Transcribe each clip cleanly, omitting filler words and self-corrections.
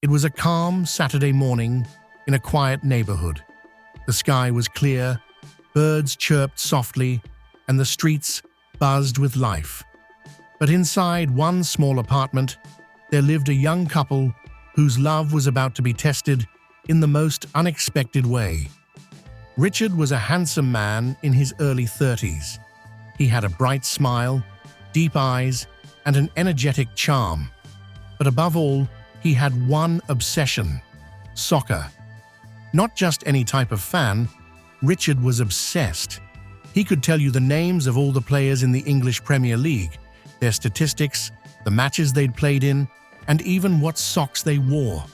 It was a calm Saturday morning in a quiet neighborhood. The sky was clear, birds chirped softly, and the streets buzzed with life. But inside one small apartment, there lived a young couple whose love was about to be tested in the most unexpected way. Richard was a handsome man in his early 30s. He had a bright smile, deep eyes, and an energetic charm. But above all, he had one obsession: soccer. Not just any type of fan, Richard was obsessed. He could tell you the names of all the players in the English Premier League, their statistics, the matches they'd played in, and even what socks they wore.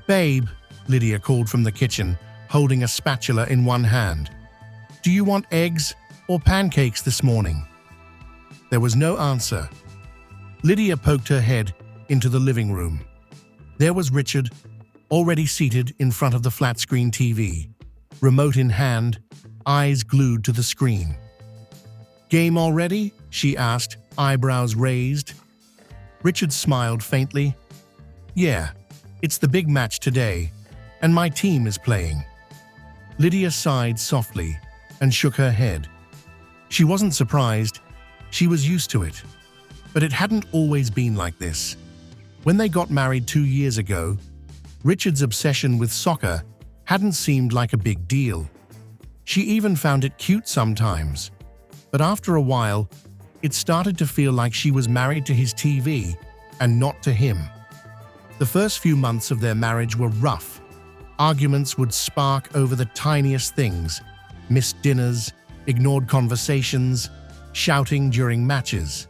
"Babe," Lydia called from the kitchen, holding a spatula in one hand. "Do you want eggs or pancakes this morning?" There was no answer. Lydia poked her head into the living room. There was Richard, already seated in front of the flat-screen TV, remote in hand, eyes glued to the screen. "Game already?" she asked, eyebrows raised. Richard smiled faintly. "Yeah, it's the big match today, and my team is playing." Lydia sighed softly and shook her head. She wasn't surprised. She was used to it. But it hadn't always been like this. When they got married 2 years ago, Richard's obsession with soccer hadn't seemed like a big deal. She even found it cute sometimes. But after a while, it started to feel like she was married to his TV and not to him. The first few months of their marriage were rough. Arguments would spark over the tiniest things: missed dinners, ignored conversations, shouting during matches.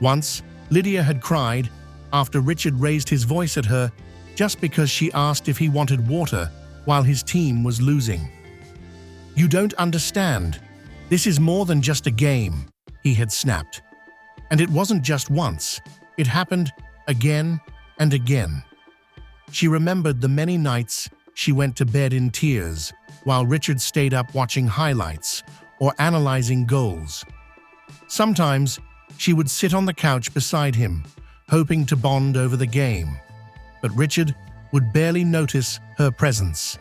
Once, Lydia had cried after Richard raised his voice at her just because she asked if he wanted water while his team was losing. "You don't understand. This is more than just a game," he had snapped. And it wasn't just once. It happened again and again. She remembered the many nights she went to bed in tears while Richard stayed up watching highlights or analyzing goals. Sometimes she would sit on the couch beside him, hoping to bond over the game. But Richard would barely notice her presence.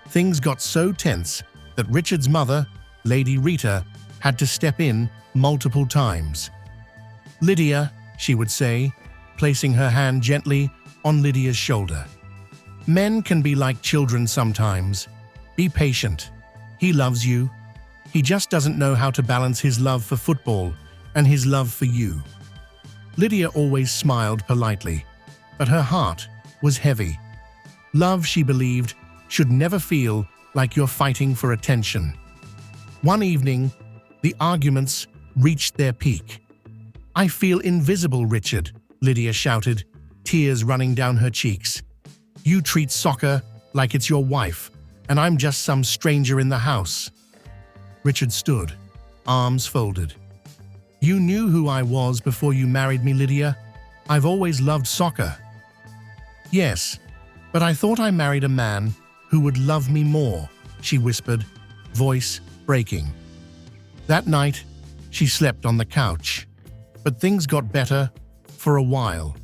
Things got so tense that Richard's mother, Lady Rita, had to step in multiple times. "Lydia," she would say, placing her hand gently on Lydia's shoulder. "Men can be like children sometimes. Be patient. He loves you. He just doesn't know how to balance his love for football and his love for you." Lydia always smiled politely, but her heart was heavy. Love, she believed, should never feel like you're fighting for attention. One evening, the arguments reached their peak. "I feel invisible, Richard," Lydia shouted, tears running down her cheeks. "You treat soccer like it's your wife, and I'm just some stranger in the house." Richard stood, arms folded. "You knew who I was before you married me, Lydia. I've always loved soccer." "Yes, but I thought I married a man who would love me more," she whispered, voice breaking. That night, she slept on the couch. But things got better for a while.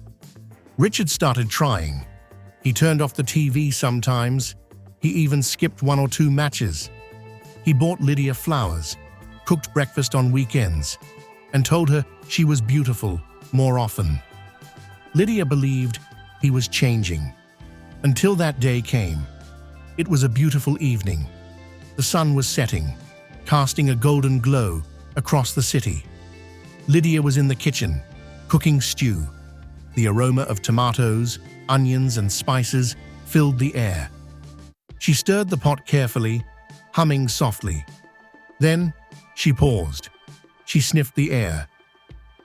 Richard started trying. He turned off the TV sometimes. He even skipped 1 or 2 matches. He bought Lydia flowers, cooked breakfast on weekends, and told her she was beautiful more often. Lydia believed he was changing. Until that day came. It was a beautiful evening. The sun was setting, casting a golden glow across the city. Lydia was in the kitchen, cooking stew. The aroma of tomatoes, onions, and spices filled the air. She stirred the pot carefully, humming softly. Then she paused. She sniffed the air.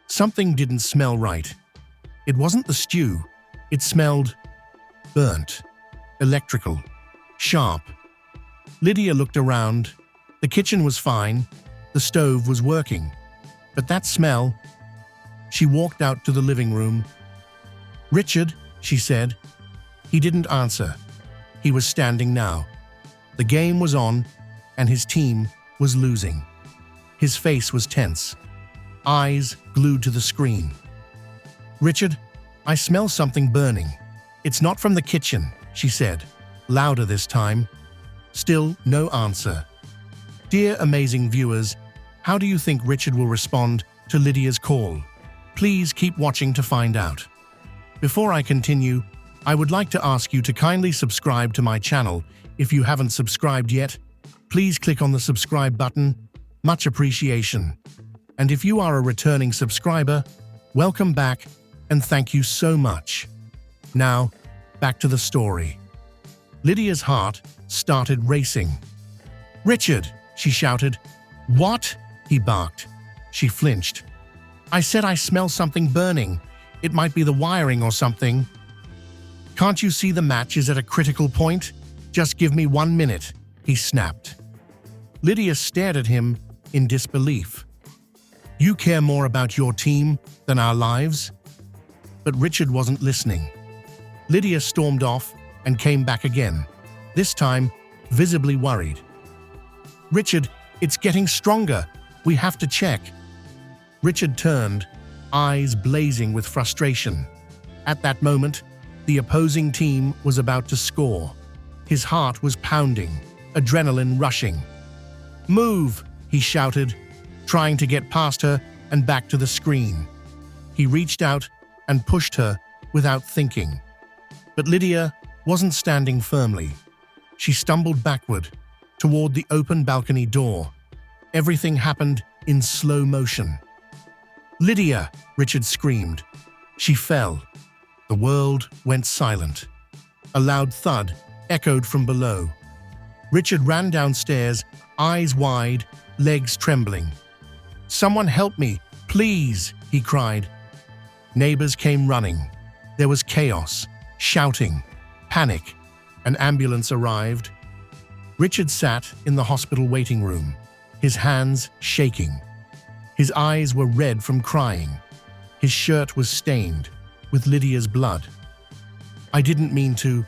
Something didn't smell right. It wasn't the stew. It smelled burnt, electrical, sharp. Lydia looked around. The kitchen was fine. The stove was working. But that smell... She walked out to the living room. "Richard," she said. He didn't answer. He was standing now. The game was on, and his team was losing. His face was tense, eyes glued to the screen. "Richard, I smell something burning." "It's not from the kitchen," she said, louder this time. Still no answer. Dear amazing viewers, how do you think Richard will respond to Lydia's call? Please keep watching to find out. Before I continue, I would like to ask you to kindly subscribe to my channel. If you haven't subscribed yet, please click on the subscribe button. Much appreciation. And if you are a returning subscriber, welcome back and thank you so much. Now, back to the story. Lydia's heart started racing. "Richard!" she shouted. "What?" he barked. She flinched. "I said I smell something burning. It might be the wiring or something." "Can't you see the match is at a critical point? Just give me 1 minute," he snapped. Lydia stared at him in disbelief. "You care more about your team than our lives?" But Richard wasn't listening. Lydia stormed off and came back again, this time visibly worried. "Richard, it's getting stronger. We have to check." Richard turned, eyes blazing with frustration. At that moment, the opposing team was about to score. His heart was pounding, adrenaline rushing. "Move!" he shouted, trying to get past her and back to the screen. He reached out and pushed her without thinking. But Lydia wasn't standing firmly. She stumbled backward, toward the open balcony door. Everything happened in slow motion. "Lydia!" Richard screamed. She fell. The world went silent. A loud thud echoed from below. Richard ran downstairs, eyes wide, legs trembling. "Someone help me, please!" he cried. Neighbors came running. There was chaos, shouting, panic. An ambulance arrived. Richard sat in the hospital waiting room, his hands shaking. His eyes were red from crying. His shirt was stained with Lydia's blood. I didn't mean to,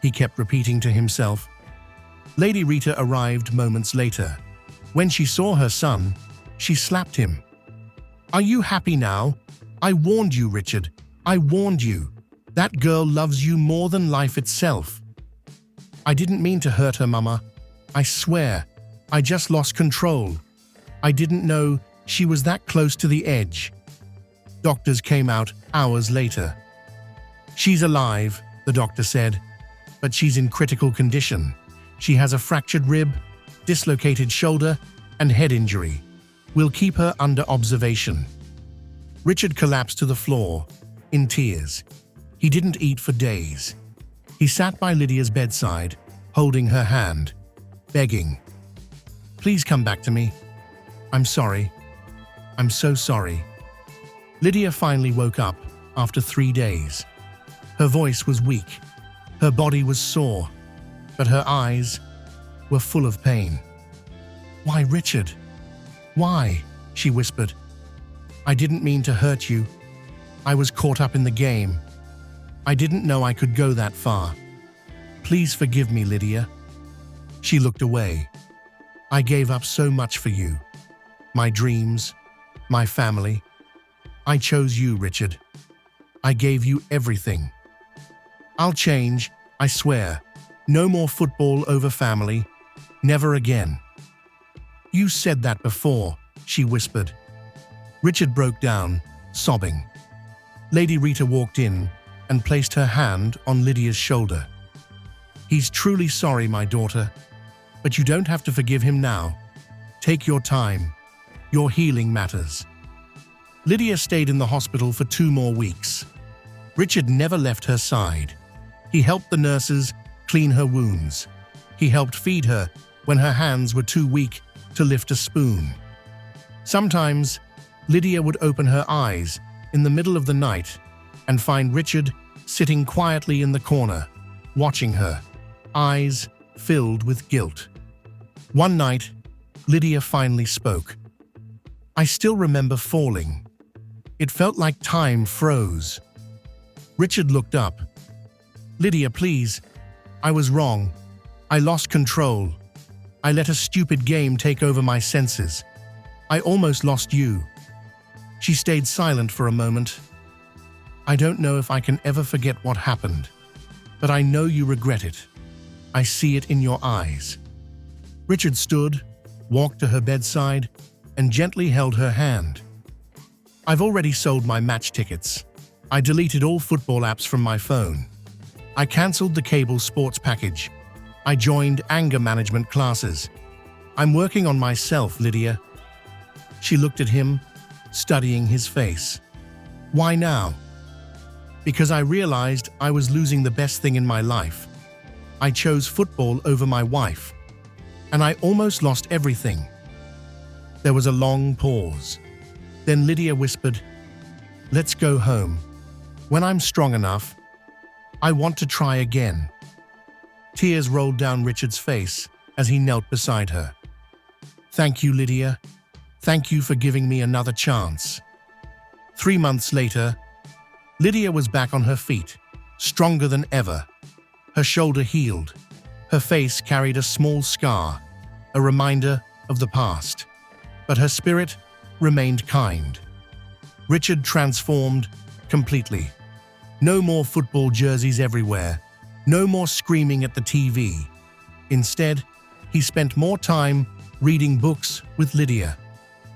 he kept repeating to himself. Lady Rita arrived moments later. When she saw her son, she slapped him. "Are you happy now? I warned you, Richard. I warned you. That girl loves you more than life itself." "I didn't mean to hurt her, Mama. I swear. I just lost control. I didn't know she was that close to the edge." Doctors came out hours later. "She's alive," the doctor said, "but she's in critical condition. She has a fractured rib, dislocated shoulder, and head injury. We'll keep her under observation." Richard collapsed to the floor, in tears. He didn't eat for days. He sat by Lydia's bedside, holding her hand, begging, "Please come back to me. I'm sorry. I'm so sorry." Lydia finally woke up after 3 days. Her voice was weak. Her body was sore, but her eyes were full of pain. "Why, Richard? Why?" she whispered. "I didn't mean to hurt you. I was caught up in the game. I didn't know I could go that far. Please forgive me, Lydia." She looked away. "I gave up so much for you. My dreams, my family. I chose you, Richard. I gave you everything. I'll change, I swear. No more football over family. Never again." "You said that before," she whispered. Richard broke down, sobbing. Lady Rita walked in and placed her hand on Lydia's shoulder. "He's truly sorry, my daughter, but you don't have to forgive him now. Take your time. Your healing matters." Lydia stayed in the hospital for 2 more weeks. Richard never left her side. He helped the nurses clean her wounds. He helped feed her when her hands were too weak to lift a spoon. Sometimes, Lydia would open her eyes in the middle of the night and find Richard sitting quietly in the corner, watching her, eyes filled with guilt. One night, Lydia finally spoke. "I still remember falling. It felt like time froze." Richard looked up. "Lydia, please. I was wrong. I lost control. I let a stupid game take over my senses. I almost lost you." She stayed silent for a moment. I don't know if I can ever forget what happened, but I know you regret it. I see it in your eyes." Richard stood, walked to her bedside, and gently held her hand. "I've already sold my match tickets. I deleted all football apps from my phone. I cancelled the cable sports package. I joined anger management classes. I'm working on myself, Lydia." She looked at him, studying his face. "Why now?" "Because I realized I was losing the best thing in my life. I chose football over my wife, and I almost lost everything." There was a long pause. Then Lydia whispered, "Let's go home. When I'm strong enough, I want to try again." Tears rolled down Richard's face as he knelt beside her. "Thank you, Lydia. Thank you for giving me another chance." 3 months later, Lydia was back on her feet, stronger than ever. Her shoulder healed. Her face carried a small scar, a reminder of the past. But her spirit remained kind. Richard transformed completely. No more football jerseys everywhere. No more screaming at the TV. Instead, he spent more time reading books with Lydia.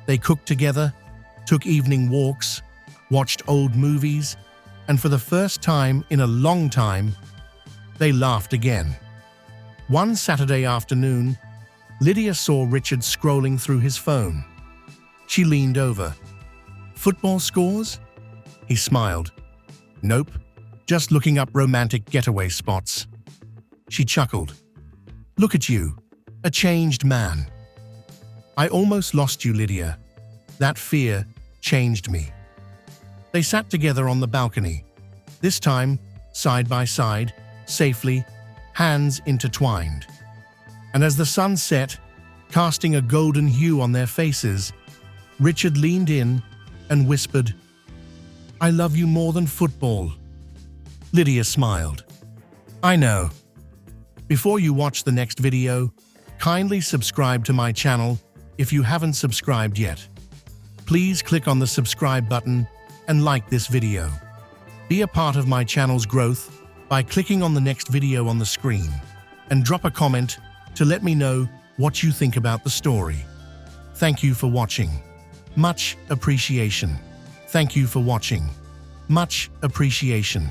They cooked together, took evening walks, watched old movies, and for the first time in a long time, they laughed again. One Saturday afternoon, Lydia saw Richard scrolling through his phone. She leaned over. "Football scores?" He smiled. "Nope, just looking up romantic getaway spots." She chuckled. "Look at you, a changed man." "I almost lost you, Lydia. That fear changed me." They sat together on the balcony, this time side by side, safely, hands intertwined. And as the sun set, casting a golden hue on their faces, Richard leaned in and whispered, "I love you more than football." Lydia smiled. "I know." Before you watch the next video, kindly subscribe to my channel if you haven't subscribed yet. Please click on the subscribe button and like this video. Be a part of my channel's growth by clicking on the next video on the screen, and drop a comment to let me know what you think about the story. Thank you for watching. Much appreciation. Thank you for watching. Much appreciation.